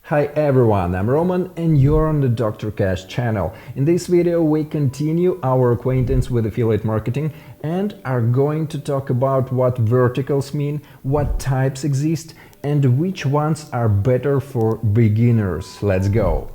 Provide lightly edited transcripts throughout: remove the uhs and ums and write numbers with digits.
Hi everyone, I'm Roman and you're on the Dr. Cash channel. In this video we continue our acquaintance with affiliate marketing and are going to talk about what verticals mean, what types exist, and which ones are better for beginners. Let's go!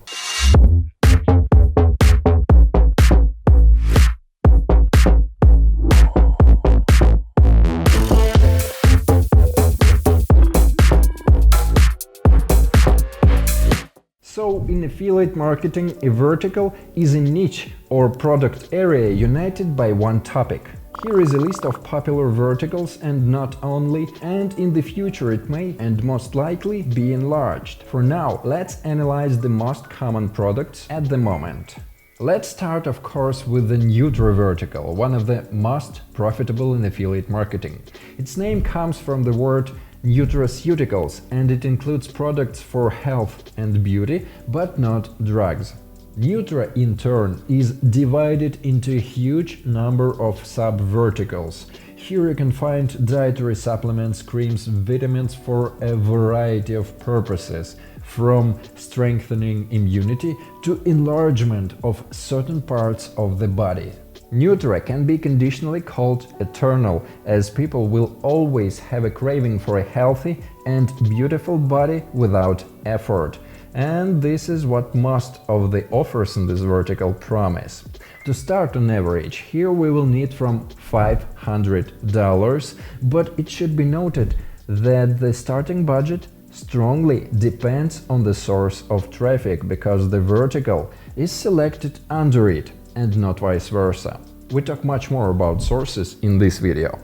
So, in affiliate marketing, a vertical is a niche or product area united by one topic. Here is a list of popular verticals and not only, and in the future it may and most likely be enlarged. For now, let's analyze the most common products at the moment. Let's start, of course, with the NUTRA vertical, one of the most profitable in affiliate marketing. Its name comes from the word nutraceuticals, and it includes products for health and beauty, but not drugs. NUTRA, in turn, is divided into a huge number of sub-verticals. Here you can find dietary supplements, creams, vitamins for a variety of purposes, from strengthening immunity to enlargement of certain parts of the body. NUTRA can be conditionally called eternal, as people will always have a craving for a healthy and beautiful body without effort. And this is what most of the offers in this vertical promise. To start, on average, here we will need from $500, but it should be noted that the starting budget strongly depends on the source of traffic, because the vertical is selected under it and not vice versa. We talk much more about sources in this video.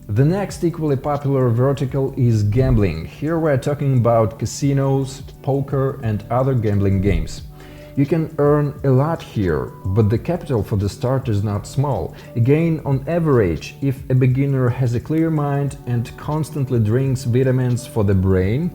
The next equally popular vertical is gambling. Here we are talking about casinos, poker and other gambling games. You can earn a lot here, but the capital for the start is not small. Again, on average, if a beginner has a clear mind and constantly drinks vitamins for the brain,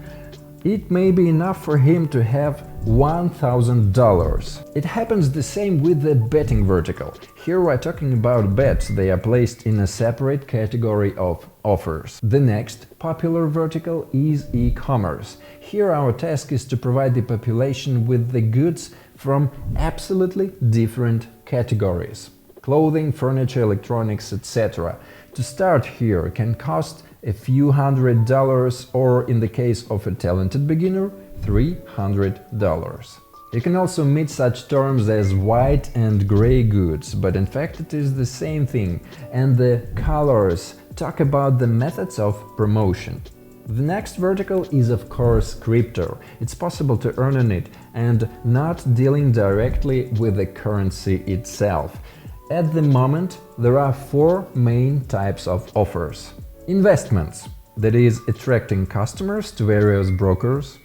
it may be enough for him to have $1,000. It happens the same with the betting vertical. Here we're talking about bets, they are placed in a separate category of offers. The next popular vertical is e-commerce. Here our task is to provide the population with the goods from absolutely different categories: clothing, furniture, electronics, etc. To start here can cost a few $100s, or in the case of a talented beginner, $300. You can also meet such terms as white and gray goods, but in fact it is the same thing, and the colors talk about the methods of promotion. The next vertical is, of course, crypto. It's possible to earn on it and not dealing directly with the currency itself. At the moment, there are four main types of offers. Investments, that is, attracting customers to various brokers.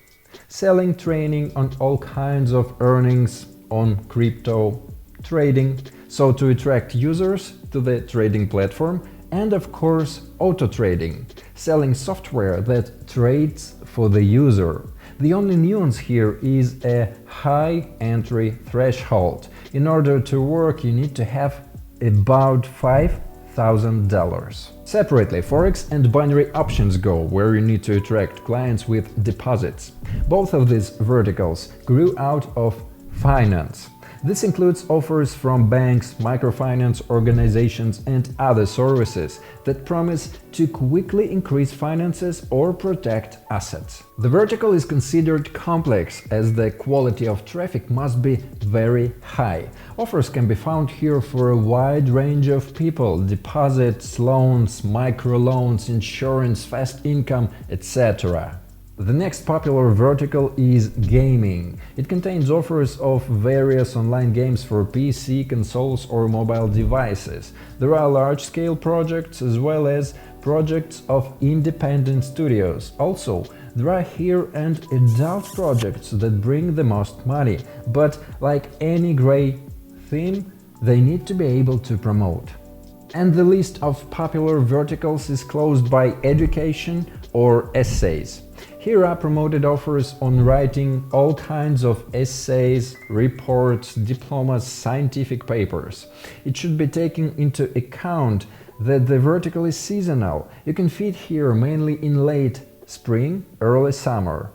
Selling training on all kinds of earnings on crypto. Trading, so to attract users to the trading platform. And of course, auto trading, selling software that trades for the user. The only nuance here is a high entry threshold. In order to work, you need to have about $5,000. Separately, Forex and binary options go, where you need to attract clients with deposits. Both of these verticals grew out of finance. This includes offers from banks, microfinance organizations and other services that promise to quickly increase finances or protect assets. The vertical is considered complex, as the quality of traffic must be very high. Offers can be found here for a wide range of people: deposits, loans, microloans, insurance, fast income, etc. The next popular vertical is gaming. It contains offers of various online games for PC, consoles or mobile devices. There are large-scale projects as well as projects of independent studios. Also, there are here and adult projects that bring the most money, but like any great theme, they need to be able to promote. And the list of popular verticals is closed by education or essays. Here are promoted offers on writing all kinds of essays, reports, diplomas, scientific papers. It should be taken into account that the vertical is seasonal. You can feed here mainly in late spring, early summer.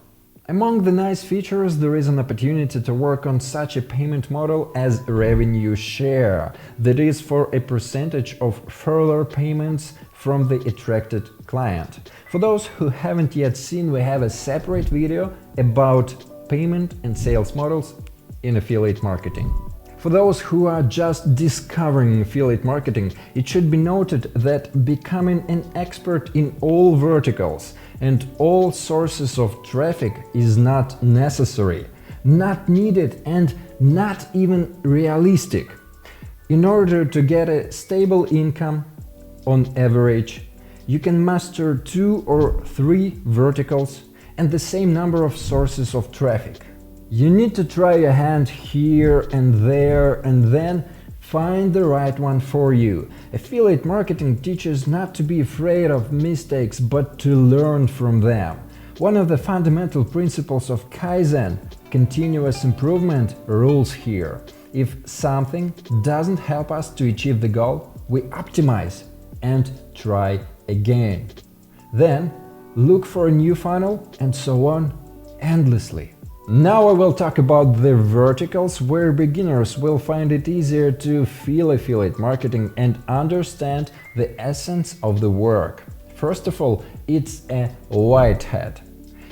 Among the nice features, there is an opportunity to work on such a payment model as revenue share, that is for a percentage of further payments from the attracted client. For those who haven't yet seen, we have a separate video about payment and sales models in affiliate marketing. For those who are just discovering affiliate marketing, it should be noted that becoming an expert in all verticals and all sources of traffic is not necessary, not needed, and not even realistic. In order to get a stable income, on average, you can master 2 or 3 verticals and the same number of sources of traffic. You need to try your hand here and there and then find the right one for you. Affiliate marketing teaches not to be afraid of mistakes, but to learn from them. One of the fundamental principles of Kaizen, continuous improvement, rules here. If something doesn't help us to achieve the goal, we optimize and try again. Then look for a new funnel and so on endlessly. Now I will talk about the verticals where beginners will find it easier to feel affiliate marketing and understand the essence of the work. First of all, it's a white hat.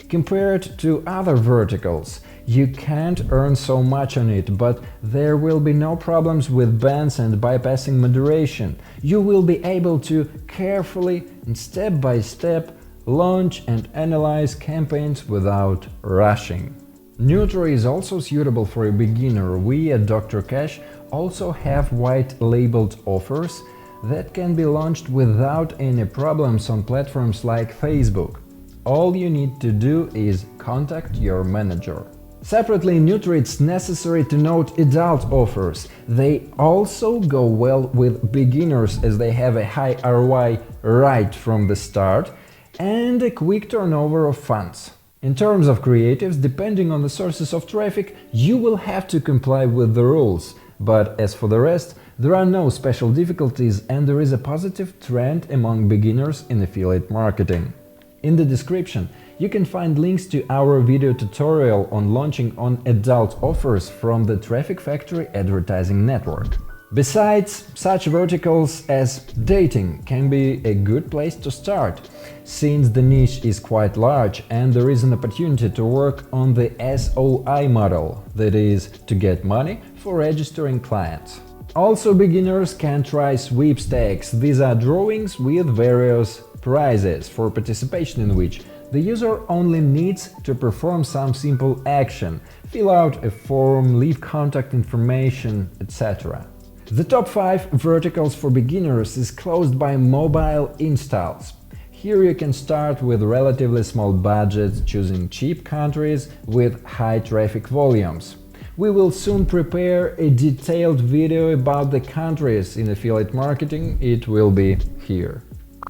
Compared to other verticals, you can't earn so much on it, but there will be no problems with bans and bypassing moderation. You will be able to carefully and step by step launch and analyze campaigns without rushing. NUTRA is also suitable for a beginner. We at Dr.cash also have white-labeled offers that can be launched without any problems on platforms like Facebook. All you need to do is contact your manager. Separately, in NUTRA it's necessary to note adult offers. They also go well with beginners as they have a high ROI right from the start and a quick turnover of funds. In terms of creatives, depending on the sources of traffic, you will have to comply with the rules. But as for the rest, there are no special difficulties and there is a positive trend among beginners in affiliate marketing. In the description, you can find links to our video tutorial on launching on adult offers from the Traffic Factory advertising network. Besides, such verticals as dating can be a good place to start, since the niche is quite large and there is an opportunity to work on the SOI model, that is, to get money for registering clients. Also, beginners can try sweepstakes. These are drawings with various prizes, for participation in which the user only needs to perform some simple action, fill out a form, leave contact information, etc. The top 5 verticals for beginners is closed by mobile installs. Here you can start with relatively small budgets, choosing cheap countries with high traffic volumes. We will soon prepare a detailed video about the countries in affiliate marketing. It will be here.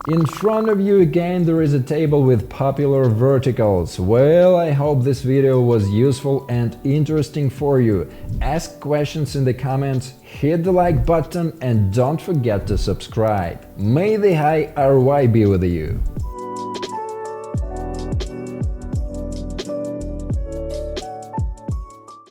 In front of you again there is a table with popular verticals. Well, I hope this video was useful and interesting for you. Ask questions in the comments, hit the like button and don't forget to subscribe. May the high ROI be with you!